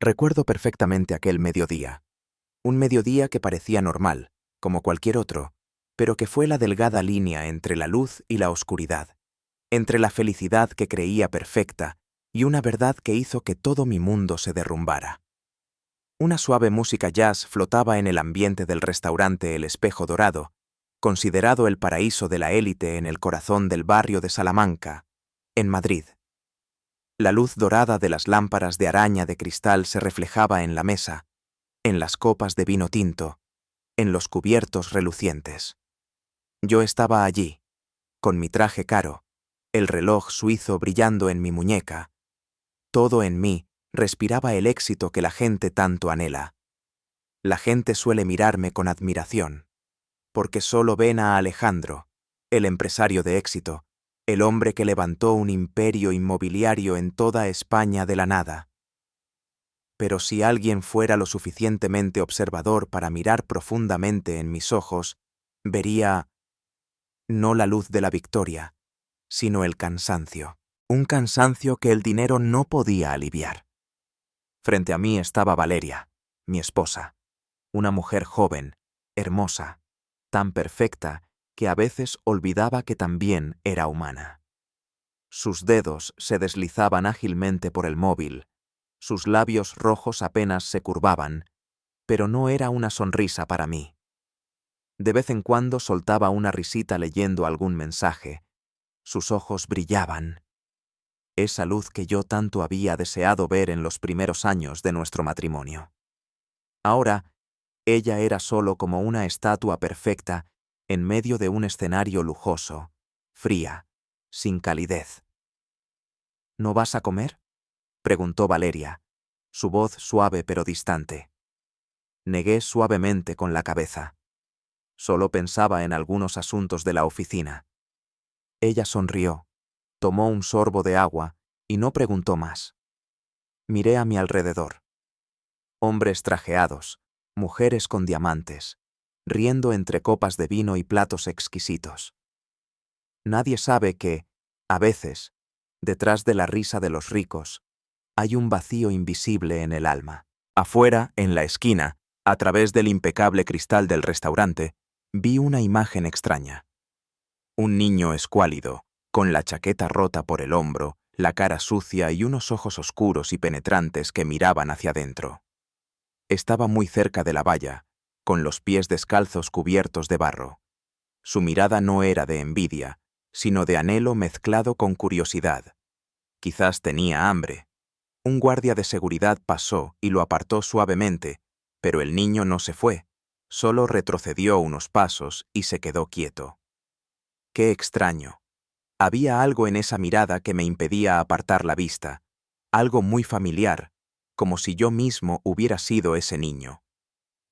Recuerdo perfectamente aquel mediodía. Un mediodía que parecía normal, como cualquier otro, pero que fue la delgada línea entre la luz y la oscuridad, entre la felicidad que creía perfecta y una verdad que hizo que todo mi mundo se derrumbara. Una suave música jazz flotaba en el ambiente del restaurante El Espejo Dorado, considerado el paraíso de la élite en el corazón del barrio de Salamanca, en Madrid. La luz dorada de las lámparas de araña de cristal se reflejaba en la mesa, en las copas de vino tinto, en los cubiertos relucientes. Yo estaba allí, con mi traje caro, el reloj suizo brillando en mi muñeca. Todo en mí respiraba el éxito que la gente tanto anhela. La gente suele mirarme con admiración, porque solo ven a Alejandro, el empresario de éxito, el hombre que levantó un imperio inmobiliario en toda España de la nada. Pero si alguien fuera lo suficientemente observador para mirar profundamente en mis ojos, vería no la luz de la victoria, sino el cansancio, un cansancio que el dinero no podía aliviar. Frente a mí estaba Valeria, mi esposa, una mujer joven, hermosa, tan perfecta que a veces olvidaba que también era humana. Sus dedos se deslizaban ágilmente por el móvil, sus labios rojos apenas se curvaban, pero no era una sonrisa para mí. De vez en cuando soltaba una risita leyendo algún mensaje. Sus ojos brillaban. Esa luz que yo tanto había deseado ver en los primeros años de nuestro matrimonio. Ahora, ella era solo como una estatua perfecta en medio de un escenario lujoso, fría, sin calidez. ¿No vas a comer?, preguntó Valeria, su voz suave pero distante. Negué suavemente con la cabeza. Solo pensaba en algunos asuntos de la oficina. Ella sonrió, tomó un sorbo de agua y no preguntó más. Miré a mi alrededor. Hombres trajeados, mujeres con diamantes, riendo entre copas de vino y platos exquisitos. Nadie sabe que, a veces, detrás de la risa de los ricos, hay un vacío invisible en el alma. Afuera, en la esquina, a través del impecable cristal del restaurante, vi una imagen extraña. Un niño escuálido, con la chaqueta rota por el hombro, la cara sucia y unos ojos oscuros y penetrantes que miraban hacia adentro. Estaba muy cerca de la valla, con los pies descalzos cubiertos de barro. Su mirada no era de envidia, sino de anhelo mezclado con curiosidad. Quizás tenía hambre. Un guardia de seguridad pasó y lo apartó suavemente, pero el niño no se fue, solo retrocedió unos pasos y se quedó quieto. Qué extraño. Había algo en esa mirada que me impedía apartar la vista, algo muy familiar, como si yo mismo hubiera sido ese niño.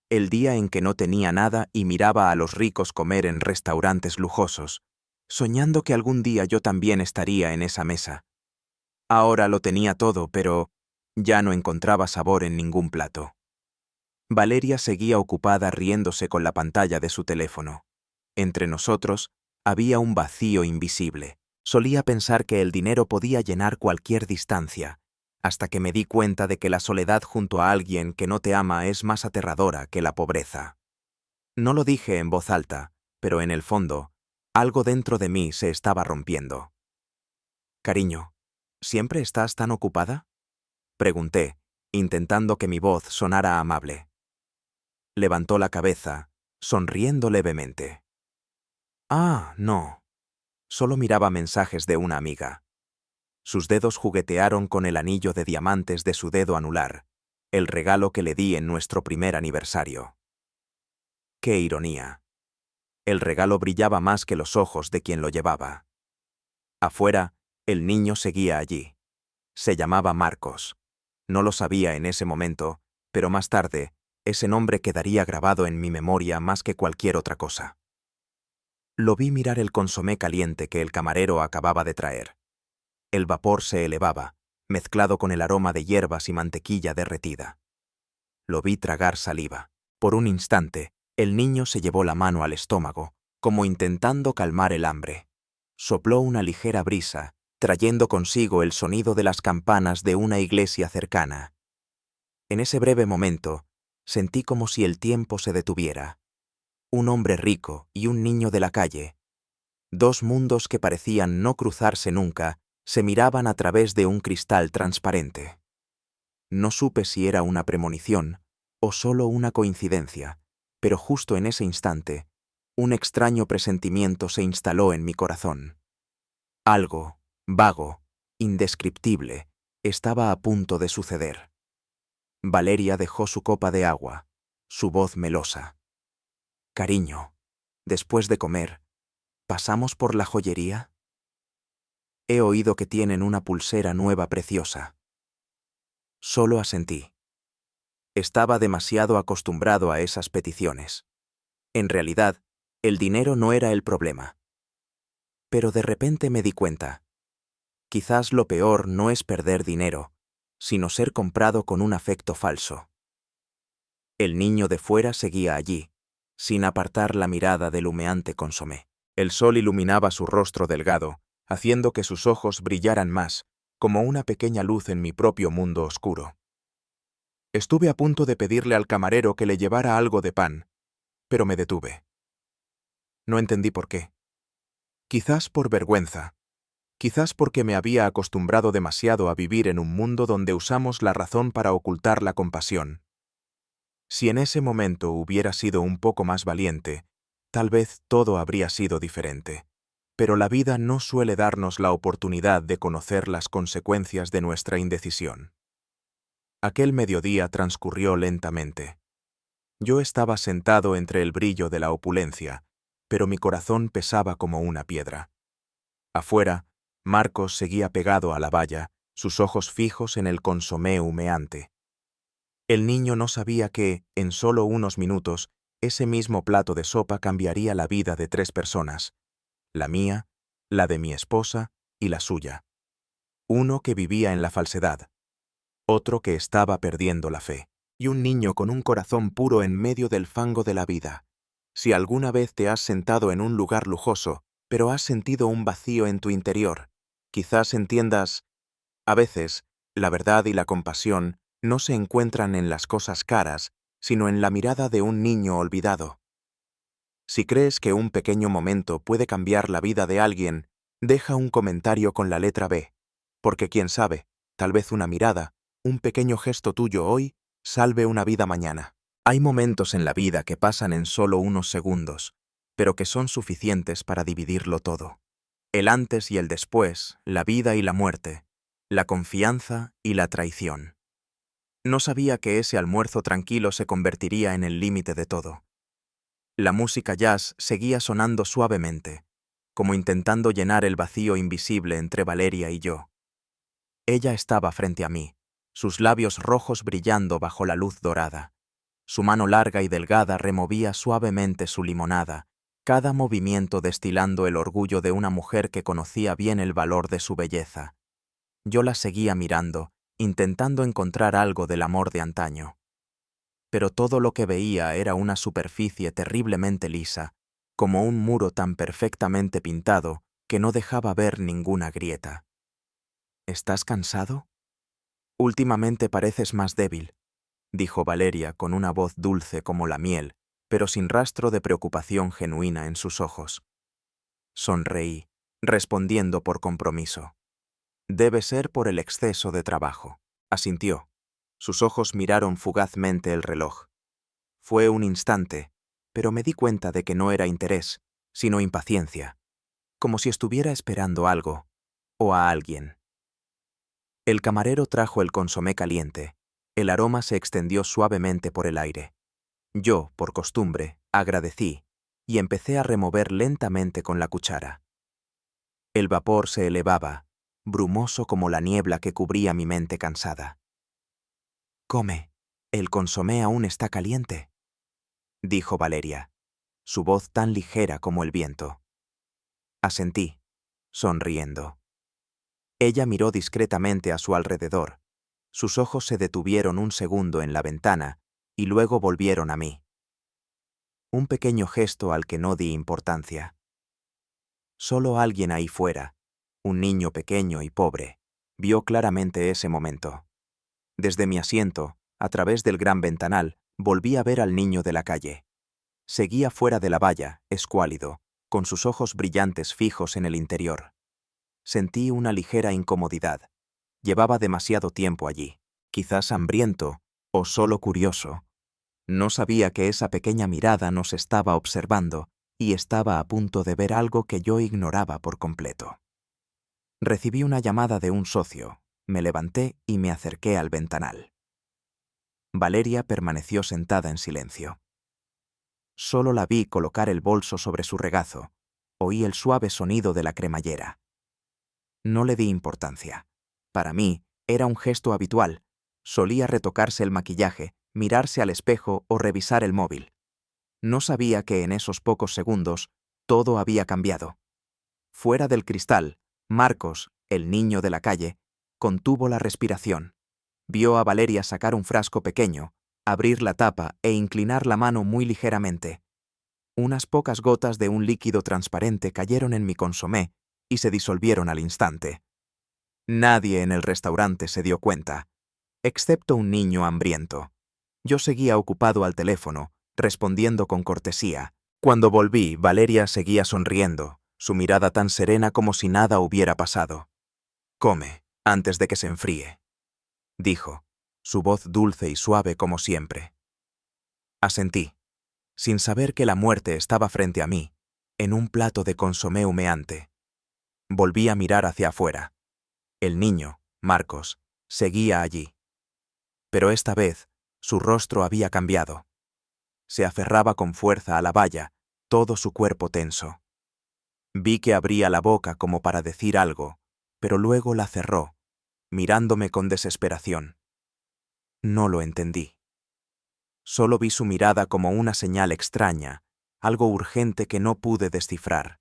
El día en que no tenía nada y miraba a los ricos comer en restaurantes lujosos, soñando que algún día yo también estaría en esa mesa. Ahora lo tenía todo, pero ya no encontraba sabor en ningún plato. Valeria seguía ocupada riéndose con la pantalla de su teléfono. Entre nosotros había un vacío invisible. Solía pensar que el dinero podía llenar cualquier distancia, hasta que me di cuenta de que la soledad junto a alguien que no te ama es más aterradora que la pobreza. No lo dije en voz alta, pero en el fondo, algo dentro de mí se estaba rompiendo. Cariño, ¿siempre estás tan ocupada?, pregunté, intentando que mi voz sonara amable. Levantó la cabeza, sonriendo levemente. Ah, no. Solo miraba mensajes de una amiga. Sus dedos juguetearon con el anillo de diamantes de su dedo anular, el regalo que le di en nuestro primer aniversario. ¡Qué ironía! El regalo brillaba más que los ojos de quien lo llevaba. Afuera, el niño seguía allí. Se llamaba Marcos. No lo sabía en ese momento, pero más tarde, ese nombre quedaría grabado en mi memoria más que cualquier otra cosa. Lo vi mirar el consomé caliente que el camarero acababa de traer. El vapor se elevaba, mezclado con el aroma de hierbas y mantequilla derretida. Lo vi tragar saliva. Por un instante, el niño se llevó la mano al estómago, como intentando calmar el hambre. Sopló una ligera brisa, trayendo consigo el sonido de las campanas de una iglesia cercana. En ese breve momento, sentí como si el tiempo se detuviera. Un hombre rico y un niño de la calle. Dos mundos que parecían no cruzarse nunca, se miraban a través de un cristal transparente. No supe si era una premonición o solo una coincidencia, pero justo en ese instante, un extraño presentimiento se instaló en mi corazón. Algo, vago, indescriptible, estaba a punto de suceder. Valeria dejó su copa de agua, su voz melosa. Cariño, después de comer, ¿pasamos por la joyería? He oído que tienen una pulsera nueva preciosa. Solo asentí. Estaba demasiado acostumbrado a esas peticiones. En realidad, el dinero no era el problema. Pero de repente me di cuenta. Quizás lo peor no es perder dinero, sino ser comprado con un afecto falso. El niño de fuera seguía allí, sin apartar la mirada del humeante consomé. El sol iluminaba su rostro delgado, haciendo que sus ojos brillaran más, como una pequeña luz en mi propio mundo oscuro. Estuve a punto de pedirle al camarero que le llevara algo de pan, pero me detuve. No entendí por qué. Quizás por vergüenza. Quizás porque me había acostumbrado demasiado a vivir en un mundo donde usamos la razón para ocultar la compasión. Si en ese momento hubiera sido un poco más valiente, tal vez todo habría sido diferente. Pero la vida no suele darnos la oportunidad de conocer las consecuencias de nuestra indecisión. Aquel mediodía transcurrió lentamente. Yo estaba sentado entre el brillo de la opulencia, pero mi corazón pesaba como una piedra. Afuera, Marcos seguía pegado a la valla, sus ojos fijos en el consomé humeante. El niño no sabía que, en solo unos minutos, ese mismo plato de sopa cambiaría la vida de 3 personas, la mía, la de mi esposa y la suya. Uno que vivía en la falsedad, otro que estaba perdiendo la fe, y un niño con un corazón puro en medio del fango de la vida. Si alguna vez te has sentado en un lugar lujoso, pero has sentido un vacío en tu interior, quizás entiendas, a veces, la verdad y la compasión no se encuentran en las cosas caras, sino en la mirada de un niño olvidado. Si crees que un pequeño momento puede cambiar la vida de alguien, deja un comentario con la letra B, porque quién sabe, tal vez una mirada, un pequeño gesto tuyo hoy, salve una vida mañana. Hay momentos en la vida que pasan en solo unos segundos, pero que son suficientes para dividirlo todo. El antes y el después, la vida y la muerte, la confianza y la traición. No sabía que ese almuerzo tranquilo se convertiría en el límite de todo. La música jazz seguía sonando suavemente, como intentando llenar el vacío invisible entre Valeria y yo. Ella estaba frente a mí, sus labios rojos brillando bajo la luz dorada. Su mano larga y delgada removía suavemente su limonada, cada movimiento destilando el orgullo de una mujer que conocía bien el valor de su belleza. Yo la seguía mirando, intentando encontrar algo del amor de antaño. Pero todo lo que veía era una superficie terriblemente lisa, como un muro tan perfectamente pintado que no dejaba ver ninguna grieta. ¿Estás cansado? Últimamente pareces más débil, dijo Valeria con una voz dulce como la miel, pero sin rastro de preocupación genuina en sus ojos. Sonreí, respondiendo por compromiso. Debe ser por el exceso de trabajo. Asintió. Sus ojos miraron fugazmente el reloj. Fue un instante, pero me di cuenta de que no era interés, sino impaciencia, como si estuviera esperando algo, o a alguien. El camarero trajo el consomé caliente. El aroma se extendió suavemente por el aire. Yo, por costumbre, agradecí, y empecé a remover lentamente con la cuchara. El vapor se elevaba, brumoso como la niebla que cubría mi mente cansada. «Come, el consomé aún está caliente», dijo Valeria, su voz tan ligera como el viento. Asentí, sonriendo. Ella miró discretamente a su alrededor. Sus ojos se detuvieron un segundo en la ventana y luego volvieron a mí. Un pequeño gesto al que no di importancia. Solo alguien ahí fuera, un niño pequeño y pobre, vio claramente ese momento. Desde mi asiento, A través del gran ventanal, volví a ver al niño de la calle. Seguía fuera de la valla, escuálido, con sus ojos brillantes fijos en el interior. Sentí una ligera incomodidad. Llevaba demasiado tiempo allí, quizás hambriento o solo curioso. No sabía que esa pequeña mirada nos estaba observando y estaba a punto de ver algo que yo ignoraba por completo. Recibí una llamada de un socio, me levanté y me acerqué al ventanal. Valeria permaneció sentada en silencio. Solo la vi colocar el bolso sobre su regazo. Oí el suave sonido de la cremallera. No le di importancia. Para mí, era un gesto habitual. Solía retocarse el maquillaje, mirarse al espejo o revisar el móvil. No sabía que en esos pocos segundos todo había cambiado. Fuera del cristal, Marcos, el niño de la calle, contuvo la respiración. Vio a Valeria sacar un frasco pequeño, abrir la tapa e inclinar la mano muy ligeramente. Unas pocas gotas de un líquido transparente cayeron en mi consomé y se disolvieron al instante. Nadie en el restaurante se dio cuenta, excepto un niño hambriento. Yo seguía ocupado al teléfono, respondiendo con cortesía. Cuando volví, Valeria seguía sonriendo, su mirada tan serena como si nada hubiera pasado. «Come, antes de que se enfríe», dijo, su voz dulce y suave como siempre. Asentí, sin saber que la muerte estaba frente a mí, en un plato de consomé humeante. Volví a mirar hacia afuera. El niño, Marcos, seguía allí. Pero esta vez, su rostro había cambiado. Se aferraba con fuerza a la valla, todo su cuerpo tenso. Vi que abría la boca como para decir algo, pero luego la cerró, mirándome con desesperación. No lo entendí. Solo vi su mirada como una señal extraña, algo urgente que no pude descifrar.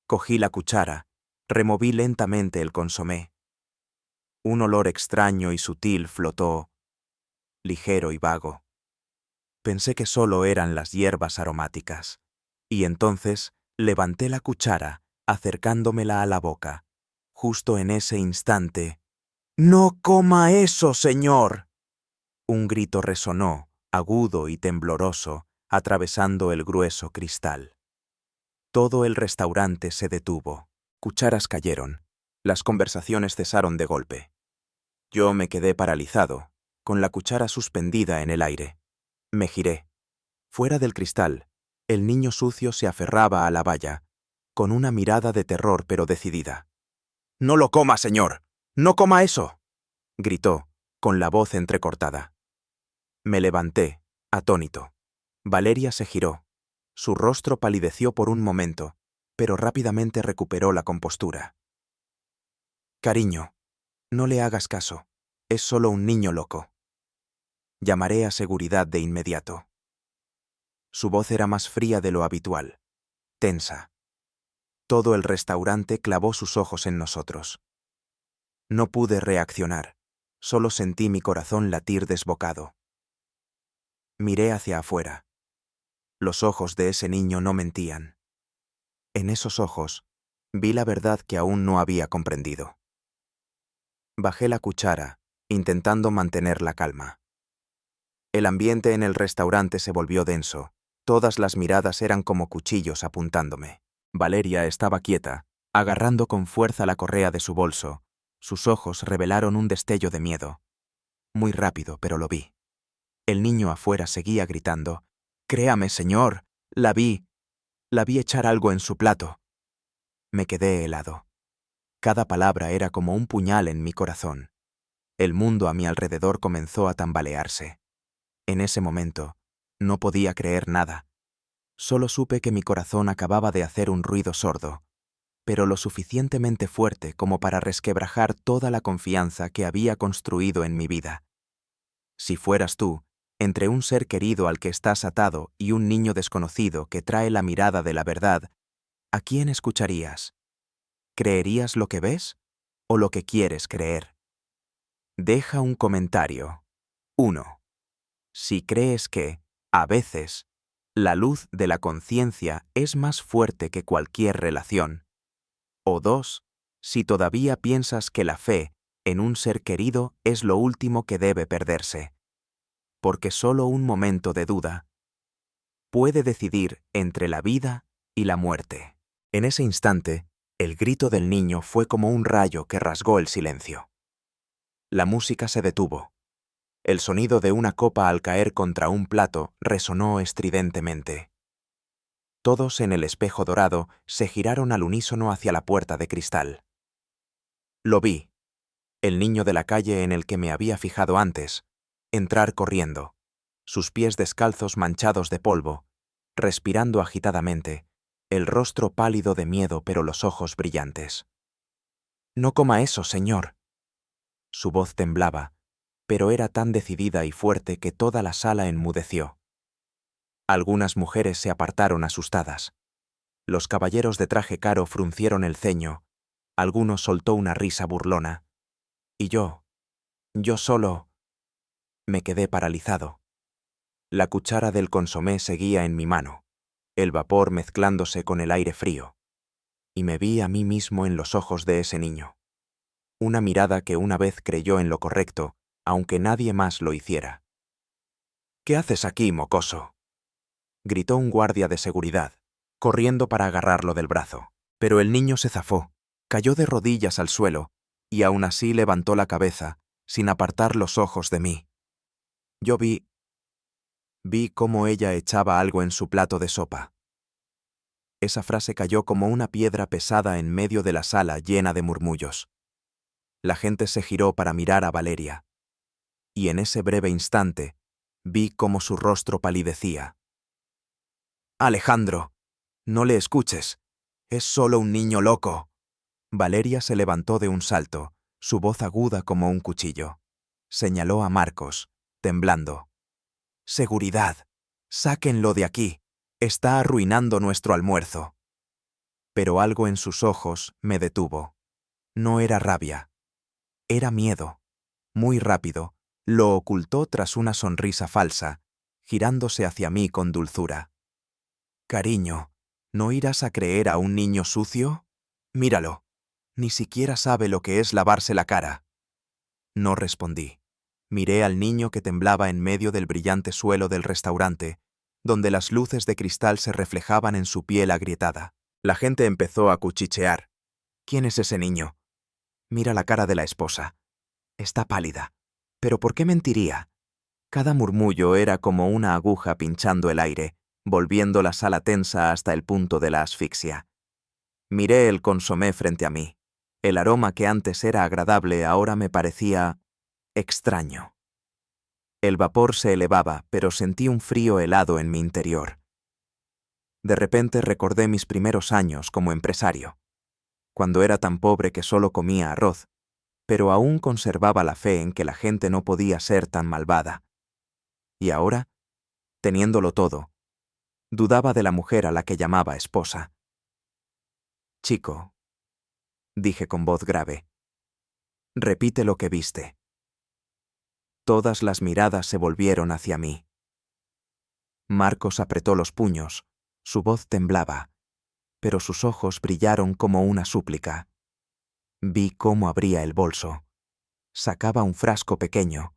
Cogí la cuchara, removí lentamente el consomé. Un olor extraño y sutil flotó, ligero y vago. Pensé que solo eran las hierbas aromáticas, y entonces levanté la cuchara, acercándomela a la boca. Justo en ese instante, «¡No coma eso, señor!». Un grito resonó, agudo y tembloroso, atravesando el grueso cristal. Todo el restaurante se detuvo. Cucharas cayeron. Las conversaciones cesaron de golpe. Yo me quedé paralizado, con la cuchara suspendida en el aire. Me giré. Fuera del cristal, el niño sucio se aferraba a la valla, con una mirada de terror pero decidida. «¡No lo coma, señor! ¡No coma eso!», gritó, con la voz entrecortada. Me levanté, atónito. Valeria se giró. Su rostro palideció por un momento, pero rápidamente recuperó la compostura. «Cariño, no le hagas caso. Es solo un niño loco. Llamaré a seguridad de inmediato». Su voz era más fría de lo habitual, tensa. Todo el restaurante clavó sus ojos en nosotros. No pude reaccionar, solo sentí mi corazón latir desbocado. Miré hacia afuera. Los ojos de ese niño no mentían. En esos ojos vi la verdad que aún no había comprendido. Bajé la cuchara, intentando mantener la calma. El ambiente en el restaurante se volvió denso. Todas las miradas eran como cuchillos apuntándome. Valeria estaba quieta, agarrando con fuerza la correa de su bolso. Sus ojos revelaron un destello de miedo. Muy rápido, pero lo vi. El niño afuera seguía gritando: «Créame, señor, la vi echar algo en su plato». Me quedé helado. Cada palabra era como un puñal en mi corazón. El mundo a mi alrededor comenzó a tambalearse. En ese momento, no podía creer nada. Solo supe que mi corazón acababa de hacer un ruido sordo, pero lo suficientemente fuerte como para resquebrajar toda la confianza que había construido en mi vida. Si fueras tú, entre un ser querido al que estás atado y un niño desconocido que trae la mirada de la verdad, ¿a quién escucharías? ¿Creerías lo que ves o lo que quieres creer? Deja un comentario. 1. Si crees que, a veces, la luz de la conciencia es más fuerte que cualquier relación. O 2. Si todavía piensas que la fe en un ser querido es lo último que debe perderse. porque solo un momento de duda puede decidir entre la vida y la muerte. En ese instante, el grito del niño fue como un rayo que rasgó el silencio. La música se detuvo. El sonido de una copa al caer contra un plato resonó estridentemente. Todos en el espejo dorado se giraron al unísono hacia la puerta de cristal. Lo vi, el niño de la calle en el que me había fijado antes, entrar corriendo, sus pies descalzos manchados de polvo, respirando agitadamente, el rostro pálido de miedo pero los ojos brillantes. «No coma eso, señor». Su voz temblaba, pero era tan decidida y fuerte que toda la sala enmudeció. Algunas mujeres se apartaron asustadas. Los caballeros de traje caro fruncieron el ceño, alguno soltó una risa burlona. Y yo solo, me quedé paralizado. La cuchara del consomé seguía en mi mano, el vapor mezclándose con el aire frío, y me vi a mí mismo en los ojos de ese niño. Una mirada que una vez creyó en lo correcto, aunque nadie más lo hiciera. «¿Qué haces aquí, mocoso?», gritó un guardia de seguridad, corriendo para agarrarlo del brazo. Pero el niño se zafó, cayó de rodillas al suelo, y aún así levantó la cabeza, sin apartar los ojos de mí. Yo vi cómo ella echaba algo en su plato de sopa. Esa frase cayó como una piedra pesada en medio de la sala llena de murmullos. La gente se giró para mirar a Valeria. Y en ese breve instante, vi cómo su rostro palidecía. «Alejandro, no le escuches. Es solo un niño loco». Valeria se levantó de un salto, su voz aguda como un cuchillo. Señaló a Marcos, temblando. «Seguridad. Sáquenlo de aquí. Está arruinando nuestro almuerzo». Pero algo en sus ojos me detuvo. No era rabia. Era miedo. Muy rápido, lo ocultó tras una sonrisa falsa, girándose hacia mí con dulzura. «Cariño, ¿no irás a creer a un niño sucio? Míralo. Ni siquiera sabe lo que es lavarse la cara». No respondí. Miré al niño que temblaba en medio del brillante suelo del restaurante, donde las luces de cristal se reflejaban en su piel agrietada. La gente empezó a cuchichear. «¿Quién es ese niño? Mira la cara de la esposa. Está pálida. ¿Pero por qué mentiría?» Cada murmullo era como una aguja pinchando el aire, volviendo la sala tensa hasta el punto de la asfixia. Miré el consomé frente a mí. El aroma que antes era agradable ahora me parecía extraño. El vapor se elevaba, pero sentí un frío helado en mi interior. De repente recordé mis primeros años como empresario, cuando era tan pobre que solo comía arroz, pero aún conservaba la fe en que la gente no podía ser tan malvada. Y ahora, teniéndolo todo, dudaba de la mujer a la que llamaba esposa. «Chico», dije con voz grave, «repite lo que viste». Todas las miradas se volvieron hacia mí. Marcos apretó los puños, su voz temblaba, pero sus ojos brillaron como una súplica. Vi cómo abría el bolso, sacaba un frasco pequeño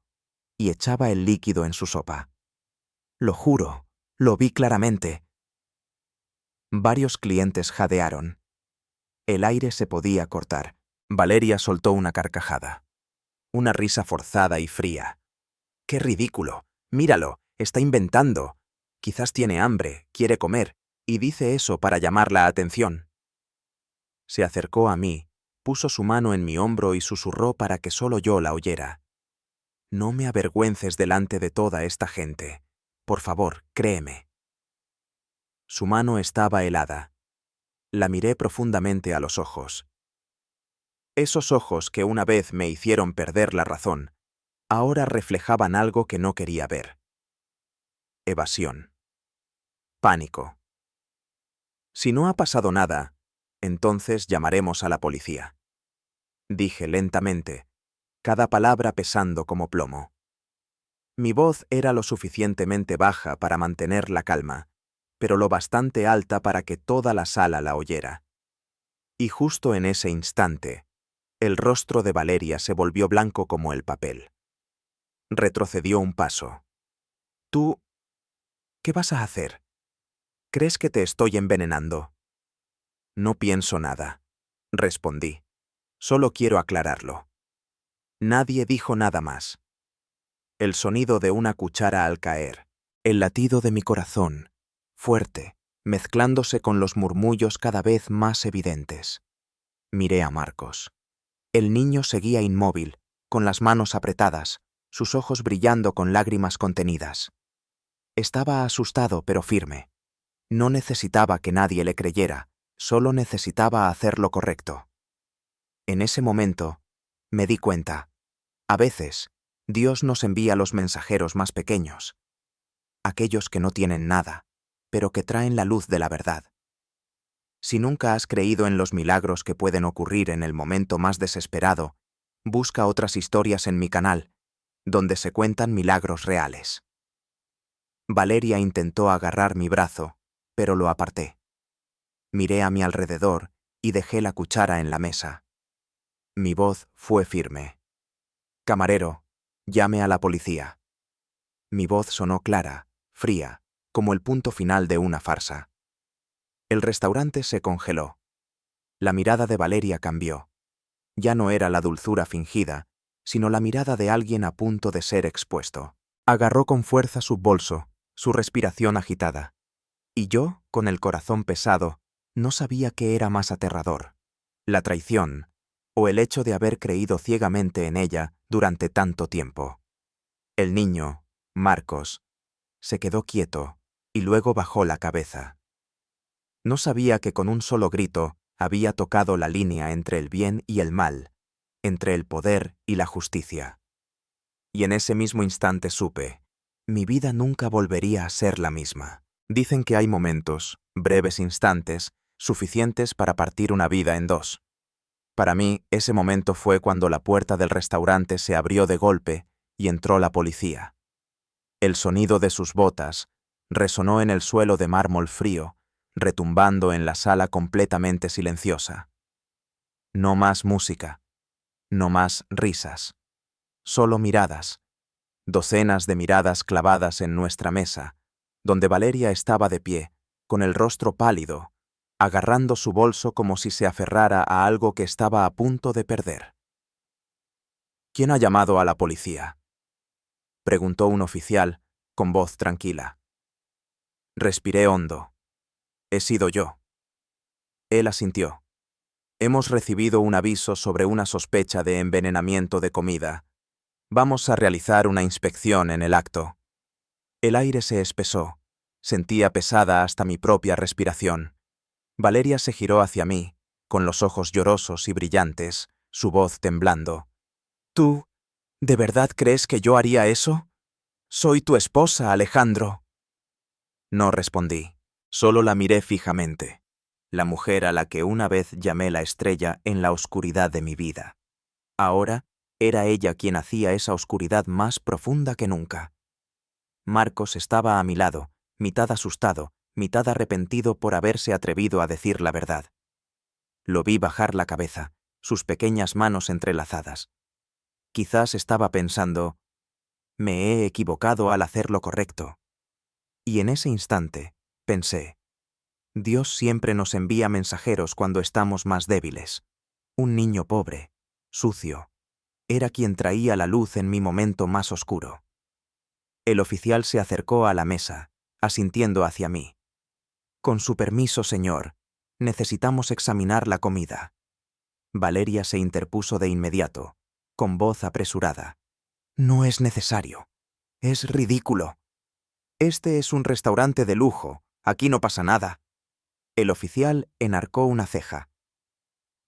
y echaba el líquido en su sopa. Lo juro, lo vi claramente. Varios clientes jadearon. El aire se podía cortar. Valeria soltó una carcajada. Una risa forzada y fría. «¡Qué ridículo! Míralo, está inventando. Quizás tiene hambre, quiere comer, y dice eso para llamar la atención». Se acercó a mí, puso su mano en mi hombro y susurró para que solo yo la oyera. «No me avergüences delante de toda esta gente. Por favor, créeme». Su mano estaba helada. La miré profundamente a los ojos. Esos ojos que una vez me hicieron perder la razón, ahora reflejaban algo que no quería ver. Evasión. Pánico. «Si no ha pasado nada, entonces llamaremos a la policía», dije lentamente, cada palabra pesando como plomo. Mi voz era lo suficientemente baja para mantener la calma, pero lo bastante alta para que toda la sala la oyera. Y justo en ese instante, el rostro de Valeria se volvió blanco como el papel. Retrocedió un paso. Tú, ¿qué vas a hacer? ¿Crees que te estoy envenenando? No pienso nada, respondí. Solo quiero aclararlo. Nadie dijo nada más. El sonido de una cuchara al caer, el latido de mi corazón, fuerte, mezclándose con los murmullos cada vez más evidentes. Miré a Marcos. El niño seguía inmóvil, con las manos apretadas, sus ojos brillando con lágrimas contenidas. Estaba asustado pero firme. No necesitaba que nadie le creyera, solo necesitaba hacer lo correcto. En ese momento, me di cuenta. A veces, Dios nos envía los mensajeros más pequeños, aquellos que no tienen nada, pero que traen la luz de la verdad. Si nunca has creído en los milagros que pueden ocurrir en el momento más desesperado, busca otras historias en mi canal, donde se cuentan milagros reales. Valeria intentó agarrar mi brazo, pero lo aparté. Miré a mi alrededor y dejé la cuchara en la mesa. Mi voz fue firme. Camarero, llame a la policía. Mi voz sonó clara, fría, como el punto final de una farsa. El restaurante se congeló. La mirada de Valeria cambió. Ya no era la dulzura fingida, sino la mirada de alguien a punto de ser expuesto. Agarró con fuerza su bolso, su respiración agitada. Y yo, con el corazón pesado, no sabía qué era más aterrador: la traición o el hecho de haber creído ciegamente en ella durante tanto tiempo. El niño, Marcos, se quedó quieto y luego bajó la cabeza. No sabía que con un solo grito había tocado la línea entre el bien y el mal, entre el poder y la justicia. Y en ese mismo instante supe, mi vida nunca volvería a ser la misma. Dicen que hay momentos, breves instantes, suficientes para partir una vida en dos. Para mí, ese momento fue cuando la puerta del restaurante se abrió de golpe y entró la policía. El sonido de sus botas resonó en el suelo de mármol frío, retumbando en la sala completamente silenciosa. No más música, no más risas, solo miradas, docenas de miradas clavadas en nuestra mesa, donde Valeria estaba de pie, con el rostro pálido, agarrando su bolso como si se aferrara a algo que estaba a punto de perder. ¿Quién ha llamado a la policía?, preguntó un oficial, con voz tranquila. Respiré hondo. He sido yo. Él asintió. Hemos recibido un aviso sobre una sospecha de envenenamiento de comida. Vamos a realizar una inspección en el acto. El aire se espesó. Sentía pesada hasta mi propia respiración. Valeria se giró hacia mí, con los ojos llorosos y brillantes, su voz temblando. ¿Tú, de verdad crees que yo haría eso? Soy tu esposa, Alejandro. No respondí. Solo la miré fijamente. La mujer a la que una vez llamé la estrella en la oscuridad de mi vida. Ahora era ella quien hacía esa oscuridad más profunda que nunca. Marcos estaba a mi lado, mitad asustado, mitad arrepentido por haberse atrevido a decir la verdad. Lo vi bajar la cabeza, sus pequeñas manos entrelazadas. Quizás estaba pensando, me he equivocado al hacer lo correcto. Y en ese instante, pensé, Dios siempre nos envía mensajeros cuando estamos más débiles. Un niño pobre, sucio, era quien traía la luz en mi momento más oscuro. El oficial se acercó a la mesa, asintiendo hacia mí. Con su permiso, señor, necesitamos examinar la comida. Valeria se interpuso de inmediato, con voz apresurada. No es necesario. Es ridículo. Este es un restaurante de lujo, aquí no pasa nada. El oficial enarcó una ceja.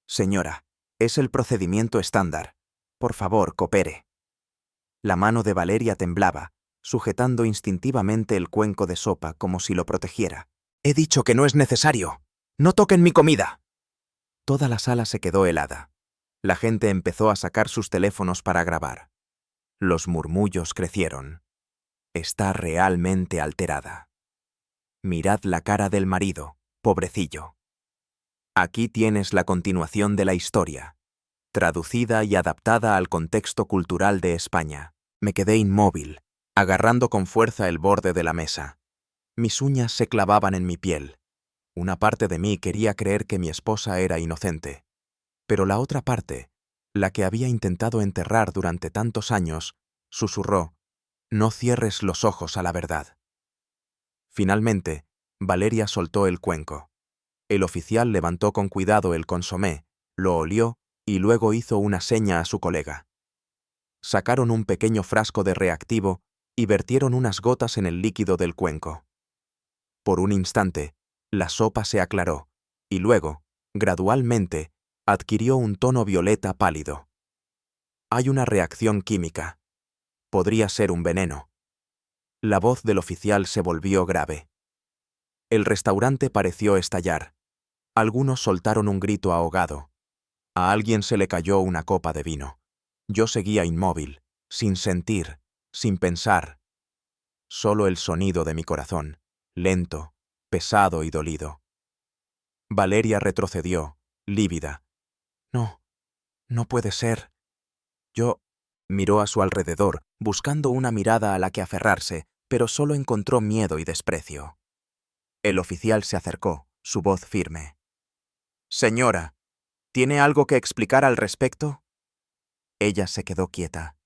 Señora, es el procedimiento estándar. Por favor, coopere. La mano de Valeria temblaba, sujetando instintivamente el cuenco de sopa como si lo protegiera. He dicho que no es necesario. ¡No toquen mi comida! Toda la sala se quedó helada. La gente empezó a sacar sus teléfonos para grabar. Los murmullos crecieron. Está realmente alterada. Mirad la cara del marido, pobrecillo. Aquí tienes la continuación de la historia, traducida y adaptada al contexto cultural de España. Me quedé inmóvil, agarrando con fuerza el borde de la mesa. Mis uñas se clavaban en mi piel. Una parte de mí quería creer que mi esposa era inocente, pero la otra parte, la que había intentado enterrar durante tantos años, susurró: «No cierres los ojos a la verdad». Finalmente, Valeria soltó el cuenco. El oficial levantó con cuidado el consomé, lo olió y luego hizo una seña a su colega. Sacaron un pequeño frasco de reactivo y vertieron unas gotas en el líquido del cuenco. Por un instante, la sopa se aclaró y luego, gradualmente, adquirió un tono violeta pálido. Hay una reacción química. Podría ser un veneno. La voz del oficial se volvió grave. El restaurante pareció estallar. Algunos soltaron un grito ahogado. A alguien se le cayó una copa de vino. Yo seguía inmóvil, sin sentir, sin pensar. Solo el sonido de mi corazón, lento, pesado y dolido. Valeria retrocedió, lívida. «No, no puede ser». Yo miró a su alrededor, buscando una mirada a la que aferrarse, pero solo encontró miedo y desprecio. El oficial se acercó, su voz firme. «Señora, ¿tiene algo que explicar al respecto?» Ella se quedó quieta.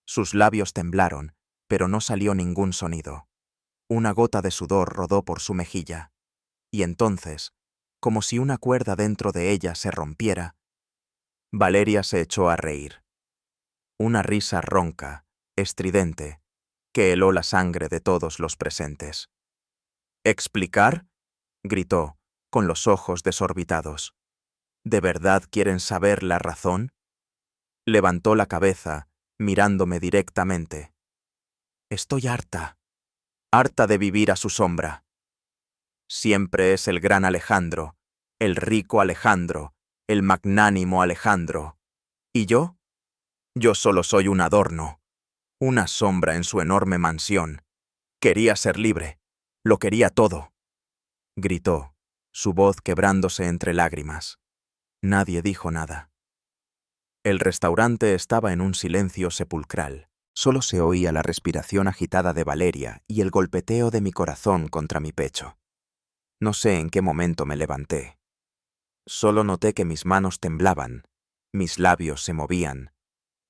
Sus labios temblaron, pero no salió ningún sonido. Una gota de sudor rodó por su mejilla. Y entonces, como si una cuerda dentro de ella se rompiera, Valeria se echó a reír. Una risa ronca, estridente, que heló la sangre de todos los presentes. «¿Explicar?», gritó, con los ojos desorbitados. «¿De verdad quieren saber la razón?». Levantó la cabeza, mirándome directamente. «Estoy harta de vivir a su sombra. Siempre es el gran Alejandro, el rico Alejandro, el magnánimo Alejandro. ¿Y yo? Yo solo soy un adorno, una sombra en su enorme mansión. Quería ser libre, lo quería todo», gritó, su voz quebrándose entre lágrimas. Nadie dijo nada. El restaurante estaba en un silencio sepulcral. Solo se oía la respiración agitada de Valeria y el golpeteo de mi corazón contra mi pecho. No sé en qué momento me levanté. Solo noté que mis manos temblaban, mis labios se movían,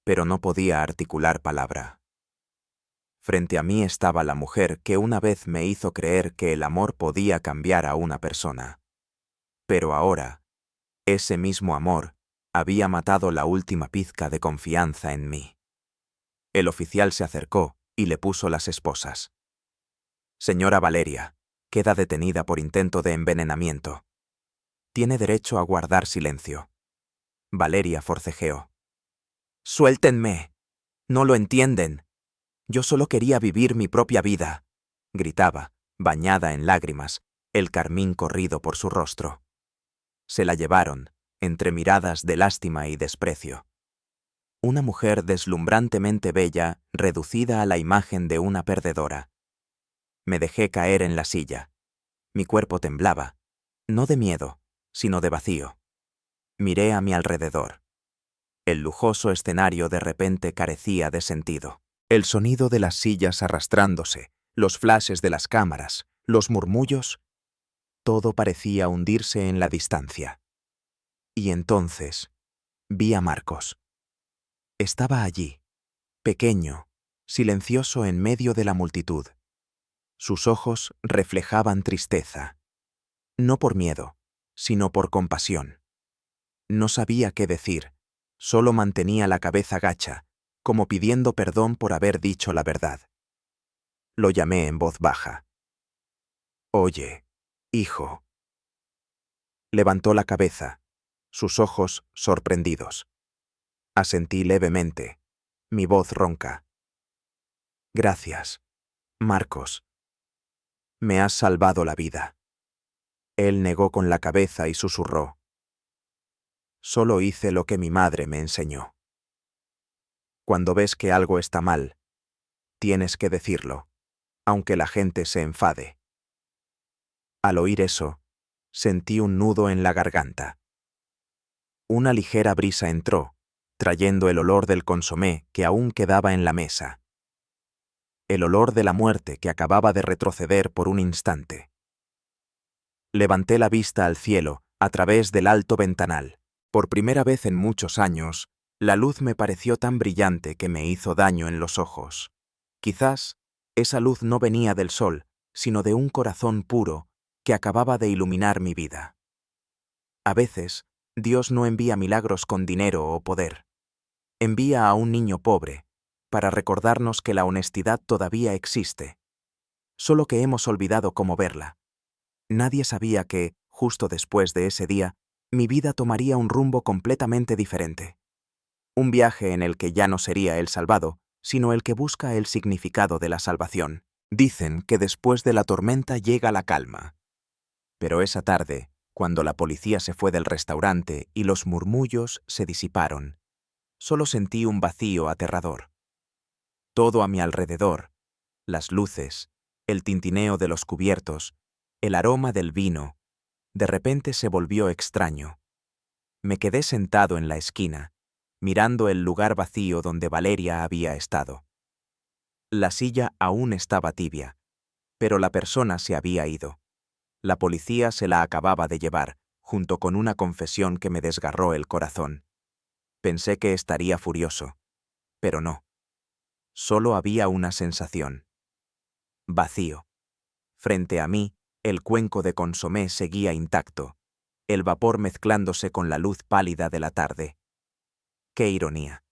pero no podía articular palabra. Frente a mí estaba la mujer que una vez me hizo creer que el amor podía cambiar a una persona. Pero ahora, ese mismo amor había matado la última pizca de confianza en mí. El oficial se acercó y le puso las esposas. «Señora Valeria, queda detenida por intento de envenenamiento. Tiene derecho a guardar silencio». Valeria forcejeó. «Suéltenme. No lo entienden. Yo solo quería vivir mi propia vida», gritaba, bañada en lágrimas, el carmín corrido por su rostro. Se la llevaron, entre miradas de lástima y desprecio. Una mujer deslumbrantemente bella, reducida a la imagen de una perdedora. Me dejé caer en la silla. Mi cuerpo temblaba, no de miedo, sino de vacío. Miré a mi alrededor. El lujoso escenario de repente carecía de sentido. El sonido de las sillas arrastrándose, los flashes de las cámaras, los murmullos, todo parecía hundirse en la distancia. Y entonces vi a Marcos. Estaba allí, pequeño, silencioso en medio de la multitud. Sus ojos reflejaban tristeza. No por miedo, sino por compasión. No sabía qué decir, solo mantenía la cabeza gacha, como pidiendo perdón por haber dicho la verdad. Lo llamé en voz baja. «Oye, hijo». Levantó la cabeza, sus ojos sorprendidos. Asentí levemente, mi voz ronca. «Gracias, Marcos. Me has salvado la vida». Él negó con la cabeza y susurró: «Solo hice lo que mi madre me enseñó. Cuando ves que algo está mal, tienes que decirlo, aunque la gente se enfade». Al oír eso, sentí un nudo en la garganta. Una ligera brisa entró, trayendo el olor del consomé que aún quedaba en la mesa. el olor de la muerte que acababa de retroceder por un instante. Levanté la vista al cielo, a través del alto ventanal. Por primera vez en muchos años, la luz me pareció tan brillante que me hizo daño en los ojos. Quizás esa luz no venía del sol, sino de un corazón puro que acababa de iluminar mi vida. A veces, Dios no envía milagros con dinero o poder. Envía a un niño pobre, para recordarnos que la honestidad todavía existe, solo que hemos olvidado cómo verla. Nadie sabía que, justo después de ese día, mi vida tomaría un rumbo completamente diferente. Un viaje en el que ya no sería el salvado, sino el que busca el significado de la salvación. Dicen que después de la tormenta llega la calma. Pero esa tarde, cuando la policía se fue del restaurante y los murmullos se disiparon, solo sentí un vacío aterrador. Todo a mi alrededor, las luces, el tintineo de los cubiertos, el aroma del vino, de repente se volvió extraño. Me quedé sentado en la esquina, mirando el lugar vacío donde Valeria había estado. La silla aún estaba tibia, pero la persona se había ido. La policía se la acababa de llevar, junto con una confesión que me desgarró el corazón. Pensé que estaría furioso, pero no. Solo había una sensación. Vacío. Frente a mí, el cuenco de consomé seguía intacto, el vapor mezclándose con la luz pálida de la tarde. ¡Qué ironía!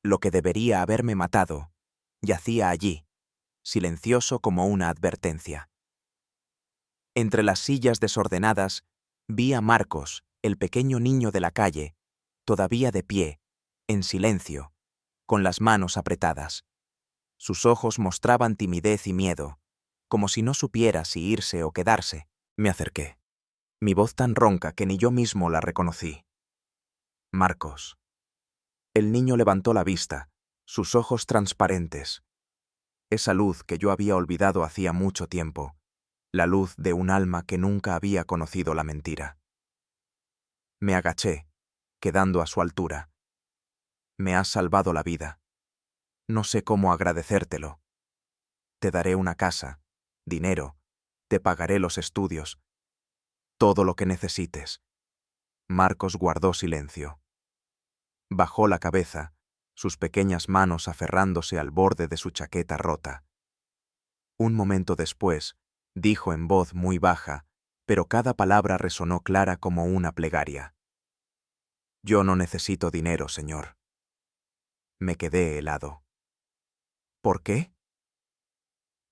Lo que debería haberme matado, yacía allí, silencioso como una advertencia. Entre las sillas desordenadas, vi a Marcos, el pequeño niño de la calle, todavía de pie, en silencio, con las manos apretadas. Sus ojos mostraban timidez y miedo, como si no supiera si irse o quedarse. Me acerqué, mi voz tan ronca que ni yo mismo la reconocí. Marcos. El niño levantó la vista, sus ojos transparentes. Esa luz que yo había olvidado hacía mucho tiempo, la luz de un alma que nunca había conocido la mentira. Me agaché, quedando a su altura. Me has salvado la vida. No sé cómo agradecértelo. Te daré una casa, dinero, te pagaré los estudios, todo lo que necesites. Marcos guardó silencio. Bajó la cabeza, sus pequeñas manos aferrándose al borde de su chaqueta rota. Un momento después, dijo en voz muy baja, pero cada palabra resonó clara como una plegaria. Yo no necesito dinero, señor. Me quedé helado. ¿Por qué?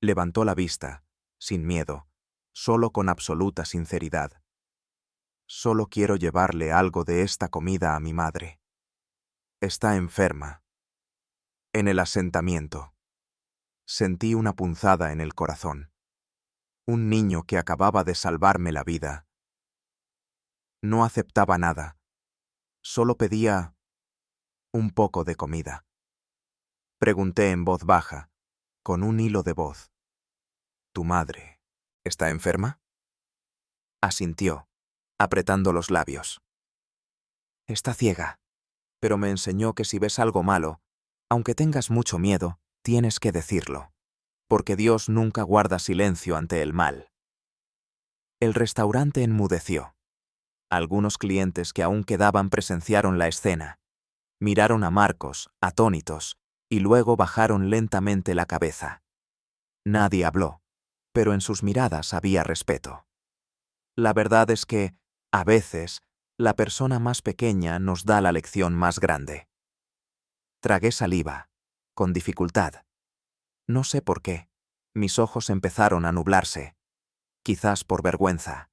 Levantó la vista, sin miedo, solo con absoluta sinceridad. Solo quiero llevarle algo de esta comida a mi madre. Está enferma. En el asentamiento. Sentí una punzada en el corazón. Un niño que acababa de salvarme la vida. No aceptaba nada. Solo pedía un poco de comida. Pregunté en voz baja, con un hilo de voz. ¿Tu madre está enferma? Asintió, apretando los labios. Está ciega, pero me enseñó que si ves algo malo, aunque tengas mucho miedo, tienes que decirlo, porque Dios nunca guarda silencio ante el mal. El restaurante enmudeció. Algunos clientes que aún quedaban presenciaron la escena. Miraron a Marcos, atónitos, y luego bajaron lentamente la cabeza. Nadie habló, pero en sus miradas había respeto. La verdad es que, a veces, la persona más pequeña nos da la lección más grande. Tragué saliva, con dificultad. No sé por qué. Mis ojos empezaron a nublarse, quizás por vergüenza.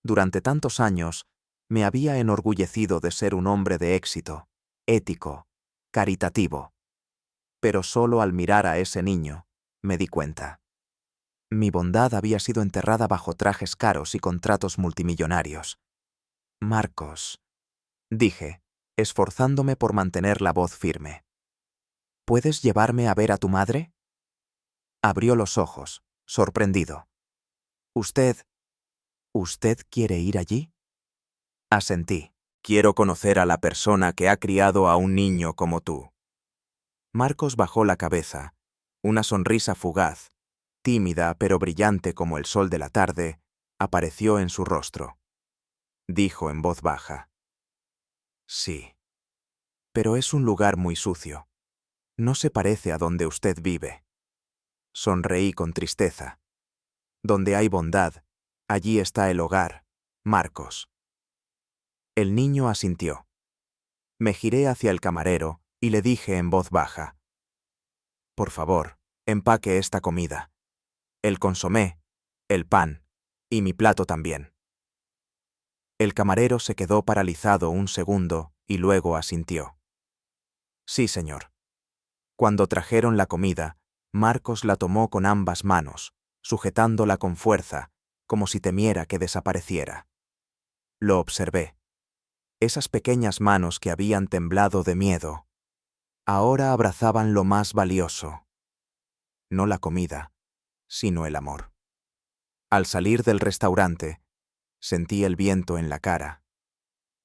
Durante tantos años, me había enorgullecido de ser un hombre de éxito, ético, caritativo. Pero solo al mirar a ese niño, me di cuenta. Mi bondad había sido enterrada bajo trajes caros y contratos multimillonarios. Marcos, dije, esforzándome por mantener la voz firme. ¿Puedes llevarme a ver a tu madre? Abrió los ojos, sorprendido. ¿Usted quiere ir allí? Asentí. Quiero conocer a la persona que ha criado a un niño como tú. Marcos bajó la cabeza, Una sonrisa fugaz, tímida pero brillante como el sol de la tarde, apareció en su rostro. Dijo en voz baja: Sí. Pero es un lugar muy sucio. No se parece a donde usted vive. Sonreí con tristeza. Donde hay bondad, allí está el hogar, Marcos. El niño asintió. Me giré hacia el camarero y le dije en voz baja: Por favor, empaque esta comida. El consomé, el pan, y mi plato también. El camarero se quedó paralizado un segundo y luego asintió. Sí, señor. Cuando trajeron la comida, Marcos la tomó con ambas manos, sujetándola con fuerza, como si temiera que desapareciera. Lo observé. Esas pequeñas manos que habían temblado de miedo, ahora abrazaban lo más valioso. No la comida, sino el amor. Al salir del restaurante, sentí el viento en la cara.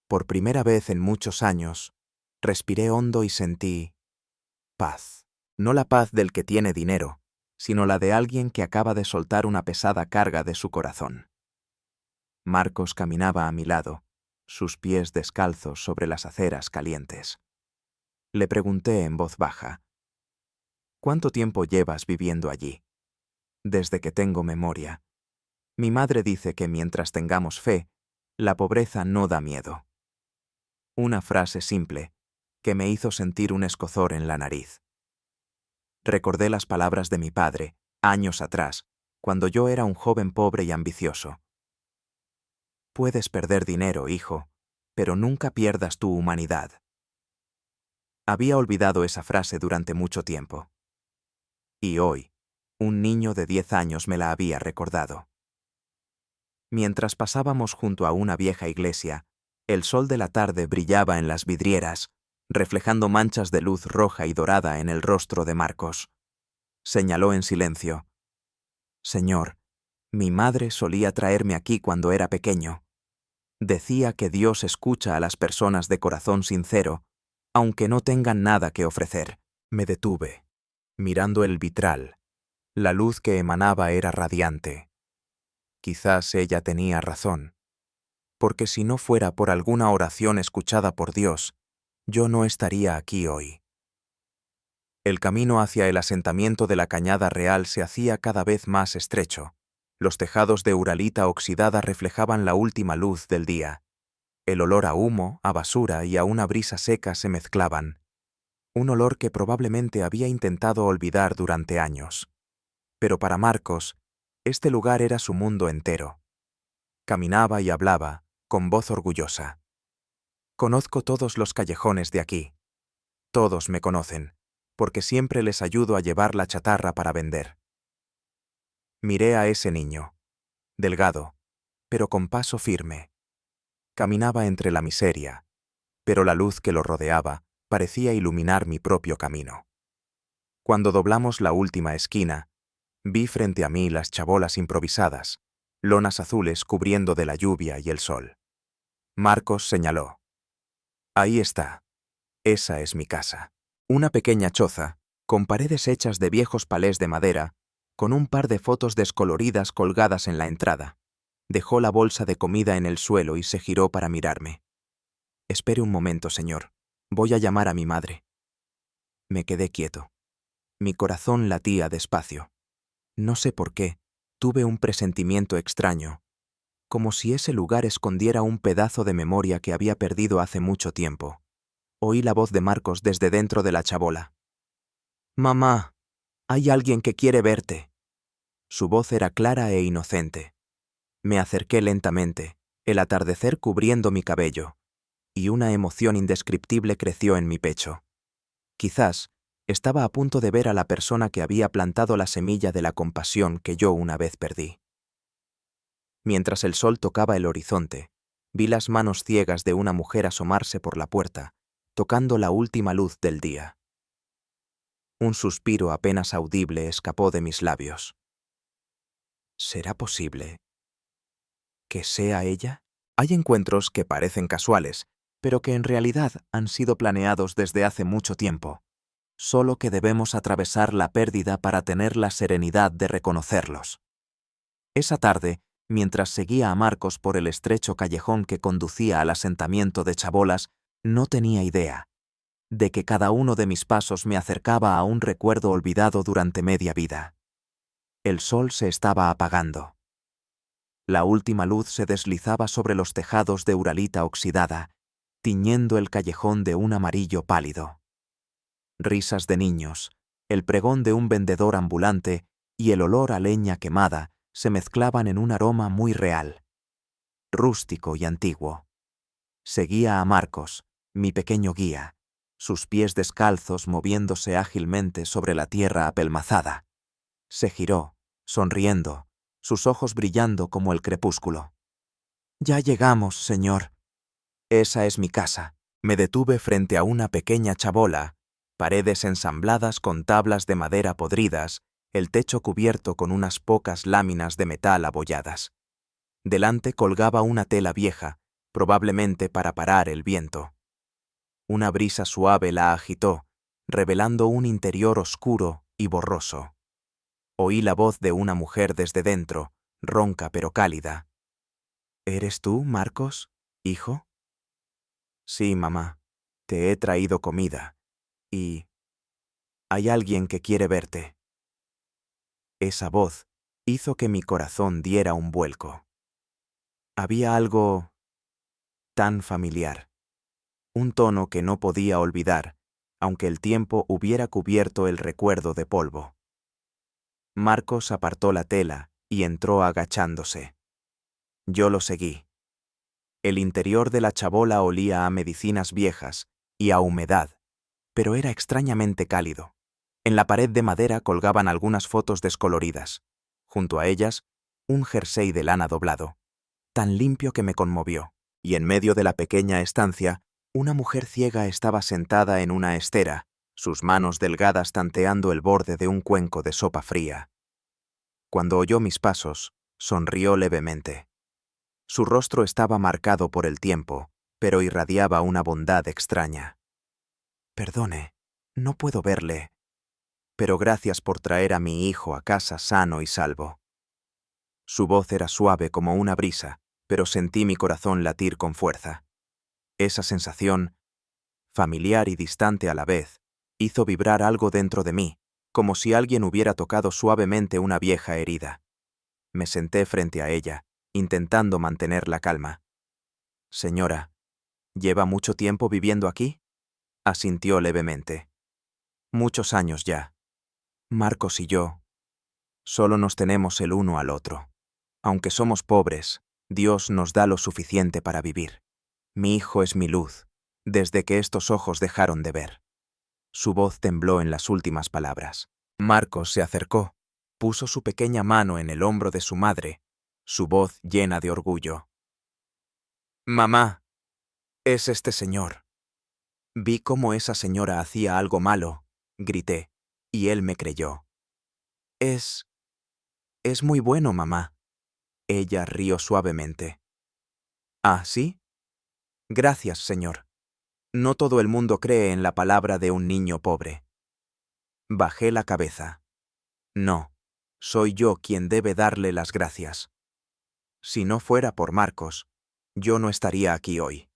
Por primera vez en muchos años, respiré hondo y sentí paz. No la paz del que tiene dinero, sino la de alguien que acaba de soltar una pesada carga de su corazón. Marcos caminaba a mi lado, sus pies descalzos sobre las aceras calientes. Le pregunté en voz baja: ¿Cuánto tiempo llevas viviendo allí? Desde que tengo memoria. Mi madre dice que mientras tengamos fe, la pobreza no da miedo. Una frase simple, que me hizo sentir un escozor en la nariz. Recordé las palabras de mi padre, años atrás, cuando yo era un joven pobre y ambicioso. Puedes perder dinero, hijo, pero nunca pierdas tu humanidad. Había olvidado esa frase durante mucho tiempo. Y hoy, un niño de 10 años me la había recordado. Mientras pasábamos junto a una vieja iglesia, el sol de la tarde brillaba en las vidrieras, reflejando manchas de luz roja y dorada en el rostro de Marcos. Señaló en silencio: Señor, mi madre solía traerme aquí cuando era pequeño. Decía que Dios escucha a las personas de corazón sincero, aunque no tengan nada que ofrecer. Me detuve, mirando el vitral. La luz que emanaba era radiante. Quizás ella tenía razón, porque si no fuera por alguna oración escuchada por Dios, yo no estaría aquí hoy. El camino hacia el asentamiento de la Cañada Real se hacía cada vez más estrecho. Los tejados de uralita oxidada reflejaban la última luz del día. El olor a humo, a basura y a una brisa seca se mezclaban. Un olor que probablemente había intentado olvidar durante años. Pero para Marcos, este lugar era su mundo entero. Caminaba y hablaba, con voz orgullosa. Conozco todos los callejones de aquí. Todos me conocen, porque siempre les ayudo a llevar la chatarra para vender. Miré a ese niño, delgado, pero con paso firme. Caminaba entre la miseria, pero la luz que lo rodeaba parecía iluminar mi propio camino. Cuando doblamos la última esquina, vi frente a mí las chabolas improvisadas, lonas azules cubriendo de la lluvia y el sol. Marcos señaló: Ahí está. Esa es mi casa. Una pequeña choza, con paredes hechas de viejos palés de madera, con un par de fotos descoloridas colgadas en la entrada. Dejó la bolsa de comida en el suelo y se giró para mirarme. Espere un momento, señor. Voy a llamar a mi madre. Me quedé quieto. Mi corazón latía despacio. No sé por qué, tuve un presentimiento extraño, como si ese lugar escondiera un pedazo de memoria que había perdido hace mucho tiempo. Oí la voz de Marcos desde dentro de la chabola. «Mamá, hay alguien que quiere verte». Su voz era clara e inocente. Me acerqué lentamente, el atardecer cubriendo mi cabello, y una emoción indescriptible creció en mi pecho. Quizás estaba a punto de ver a la persona que había plantado la semilla de la compasión que yo una vez perdí. Mientras el sol tocaba el horizonte, vi las manos ciegas de una mujer asomarse por la puerta, tocando la última luz del día. Un suspiro apenas audible escapó de mis labios. ¿Será posible que sea ella? Hay encuentros que parecen casuales, pero que en realidad han sido planeados desde hace mucho tiempo. solo que debemos atravesar la pérdida para tener la serenidad de reconocerlos. Esa tarde, mientras seguía a Marcos por el estrecho callejón que conducía al asentamiento de chabolas, no tenía idea de que cada uno de mis pasos me acercaba a un recuerdo olvidado durante media vida. El sol se estaba apagando. La última luz se deslizaba sobre los tejados de uralita oxidada, tiñendo el callejón de un amarillo pálido. Risas de niños, el pregón de un vendedor ambulante y el olor a leña quemada se mezclaban en un aroma muy real, rústico y antiguo. Seguía a Marcos, mi pequeño guía, sus pies descalzos moviéndose ágilmente sobre la tierra apelmazada. Se giró, sonriendo, sus ojos brillando como el crepúsculo. «Ya llegamos, señor. Esa es mi casa». Me detuve frente a una pequeña chabola, paredes ensambladas con tablas de madera podridas, el techo cubierto con unas pocas láminas de metal abolladas. Delante colgaba una tela vieja, probablemente para parar el viento. Una brisa suave la agitó, revelando un interior oscuro y borroso. Oí la voz de una mujer desde dentro, ronca pero cálida. «¿Eres tú, Marcos, hijo?» «Sí, mamá. Te he traído comida. Y hay alguien que quiere verte». Esa voz hizo que mi corazón diera un vuelco. Había algo tan familiar, un tono que no podía olvidar, aunque el tiempo hubiera cubierto el recuerdo de polvo. Marcos apartó la tela y entró agachándose. Yo lo seguí. El interior de la chabola olía a medicinas viejas y a humedad, pero era extrañamente cálido. En la pared de madera colgaban algunas fotos descoloridas. Junto a ellas, un jersey de lana doblado, tan limpio que me conmovió, y en medio de la pequeña estancia, una mujer ciega estaba sentada en una estera, sus manos delgadas tanteando el borde de un cuenco de sopa fría. Cuando oyó mis pasos, sonrió levemente. Su rostro estaba marcado por el tiempo, pero irradiaba una bondad extraña. «Perdone, no puedo verle, pero gracias por traer a mi hijo a casa sano y salvo». Su voz era suave como una brisa, pero sentí mi corazón latir con fuerza. Esa sensación, familiar y distante a la vez, hizo vibrar algo dentro de mí, como si alguien hubiera tocado suavemente una vieja herida. Me senté frente a ella, intentando mantener la calma. «Señora, ¿lleva mucho tiempo viviendo aquí?», asintió levemente. «Muchos años ya. Marcos y yo solo nos tenemos el uno al otro. Aunque somos pobres, Dios nos da lo suficiente para vivir. Mi hijo es mi luz, desde que estos ojos dejaron de ver». Su voz tembló en las últimas palabras. Marcos se acercó, puso su pequeña mano en el hombro de su madre, su voz llena de orgullo. «Mamá, es este señor». Vi cómo esa señora hacía algo malo, grité, y él me creyó. Es muy bueno, mamá». Ella rió suavemente. «¿Ah, sí? Gracias, señor. No todo el mundo cree en la palabra de un niño pobre». Bajé la cabeza. No, soy yo quien debe darle las gracias. Si no fuera por Marcos, yo no estaría aquí hoy.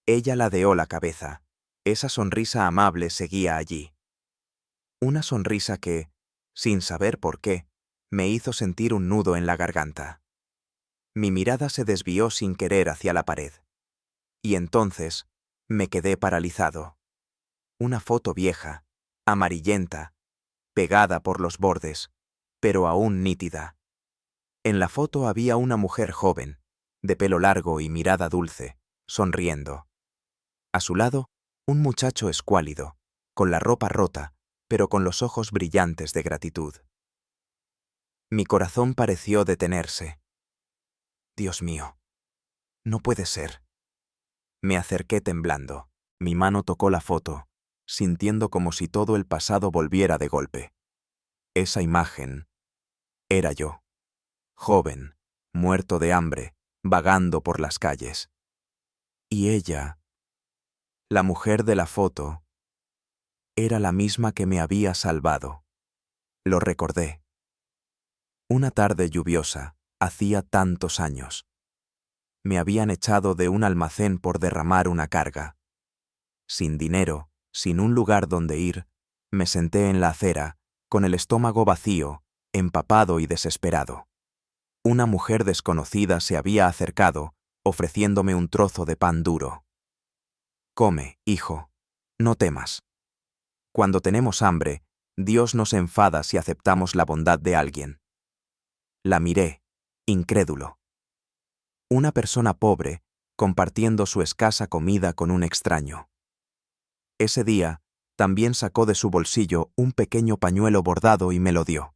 Ella ladeó la cabeza. Esa sonrisa amable seguía allí. Una sonrisa que, sin saber por qué, me hizo sentir un nudo en la garganta. Mi mirada se desvió sin querer hacia la pared. Y entonces me quedé paralizado. Una foto vieja, amarillenta, pegada por los bordes, pero aún nítida. En la foto había una mujer joven, de pelo largo y mirada dulce, sonriendo. A su lado, un muchacho escuálido, con la ropa rota, pero con los ojos brillantes de gratitud. Mi corazón pareció detenerse. Dios mío, no puede ser. Me acerqué temblando. Mi mano tocó la foto, sintiendo como si todo el pasado volviera de golpe. Esa imagen era yo, joven, muerto de hambre, vagando por las calles. Y ella, la mujer de la foto, Era la misma que me había salvado. Lo recordé. Una tarde lluviosa, hacía tantos años. Me habían echado de un almacén por derramar una carga. Sin dinero, sin un lugar donde ir, me senté en la acera, con el estómago vacío, empapado y desesperado. Una mujer desconocida se había acercado, ofreciéndome un trozo de pan duro. Come, hijo. No temas. Cuando tenemos hambre, Dios nos enfada si aceptamos la bondad de alguien. La miré, incrédulo. Una persona pobre, compartiendo su escasa comida con un extraño. Ese día, también sacó de su bolsillo un pequeño pañuelo bordado y me lo dio.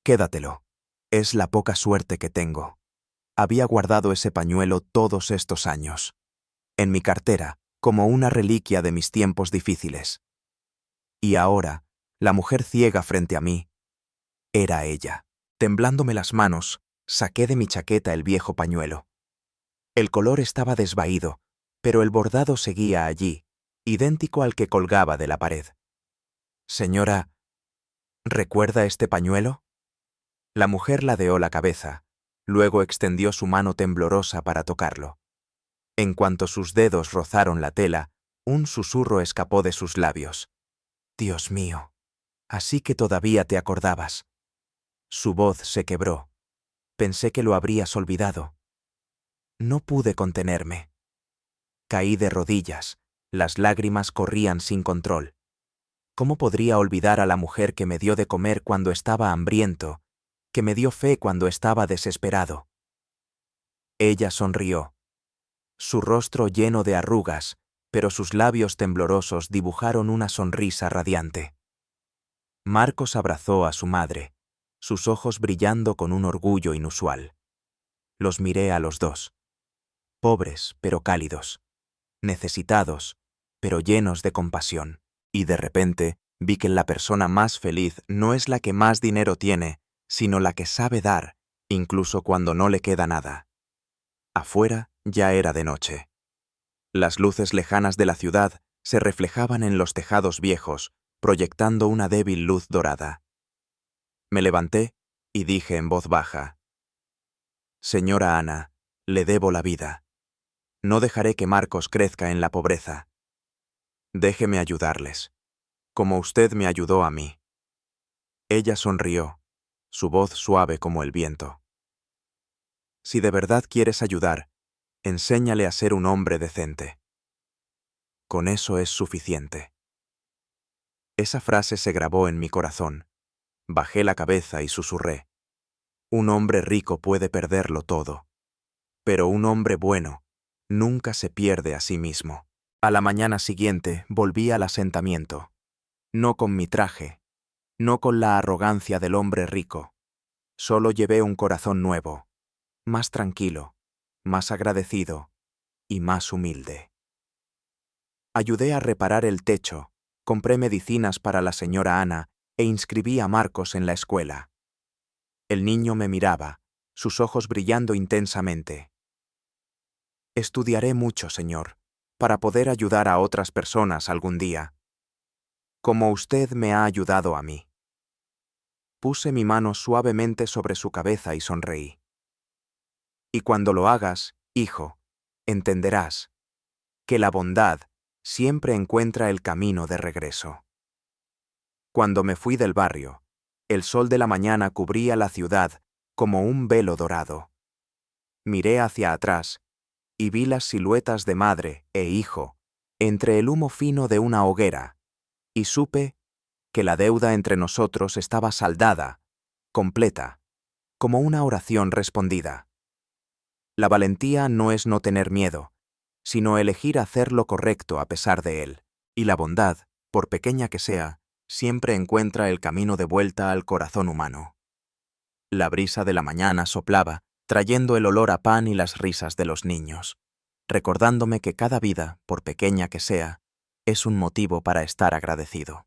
Quédatelo. Es la poca suerte que tengo. Había guardado ese pañuelo todos estos años. En mi cartera, como una reliquia de mis tiempos difíciles. Y ahora, la mujer ciega frente a mí, era ella. Temblándome las manos, saqué de mi chaqueta el viejo pañuelo. El color estaba desvaído, pero el bordado seguía allí, idéntico al que colgaba de la pared. Señora, ¿recuerda este pañuelo? La mujer ladeó la cabeza, luego extendió su mano temblorosa para tocarlo. En cuanto sus dedos rozaron la tela, un susurro escapó de sus labios. Dios mío, así que todavía te acordabas. Su voz se quebró. Pensé que lo habrías olvidado. No pude contenerme. Caí de rodillas, las lágrimas corrían sin control. ¿Cómo podría olvidar a la mujer que me dio de comer cuando estaba hambriento, que me dio fe cuando estaba desesperado? Ella sonrió. Su rostro lleno de arrugas, pero sus labios temblorosos dibujaron una sonrisa radiante. Marcos abrazó a su madre, sus ojos brillando con un orgullo inusual. Los miré a los dos. Pobres, pero cálidos. Necesitados, pero llenos de compasión. Y de repente vi que la persona más feliz no es la que más dinero tiene, sino la que sabe dar, incluso cuando no le queda nada. Afuera ya era de noche. Las luces lejanas de la ciudad se reflejaban en los tejados viejos, proyectando una débil luz dorada. Me levanté y dije en voz baja: Señora Ana, le debo la vida. No dejaré que Marcos crezca en la pobreza. Déjeme ayudarles, como usted me ayudó a mí. Ella sonrió, su voz suave como el viento. Si de verdad quieres ayudar, enséñale a ser un hombre decente. Con eso es suficiente. Esa frase se grabó en mi corazón. Bajé la cabeza y susurré: un hombre rico puede perderlo todo, pero un hombre bueno nunca se pierde a sí mismo. A la mañana siguiente volví al asentamiento. No con mi traje, no con la arrogancia del hombre rico. Solo llevé un corazón nuevo, más tranquilo, más agradecido y más humilde. Ayudé a reparar el techo, compré medicinas para la señora Ana e inscribí a Marcos en la escuela. El niño me miraba, sus ojos brillando intensamente. Estudiaré mucho, señor, para poder ayudar a otras personas algún día, como usted me ha ayudado a mí. Puse mi mano suavemente sobre su cabeza y sonreí. Y cuando lo hagas, hijo, entenderás que la bondad siempre encuentra el camino de regreso. Cuando me fui del barrio, el sol de la mañana cubría la ciudad como un velo dorado. Miré hacia atrás y vi las siluetas de madre e hijo entre el humo fino de una hoguera, y supe que la deuda entre nosotros estaba saldada, completa, como una oración respondida. La valentía no es no tener miedo, sino elegir hacer lo correcto a pesar de él. Y la bondad, por pequeña que sea, siempre encuentra el camino de vuelta al corazón humano. La brisa de la mañana soplaba, trayendo el olor a pan y las risas de los niños, recordándome que cada vida, por pequeña que sea, es un motivo para estar agradecido.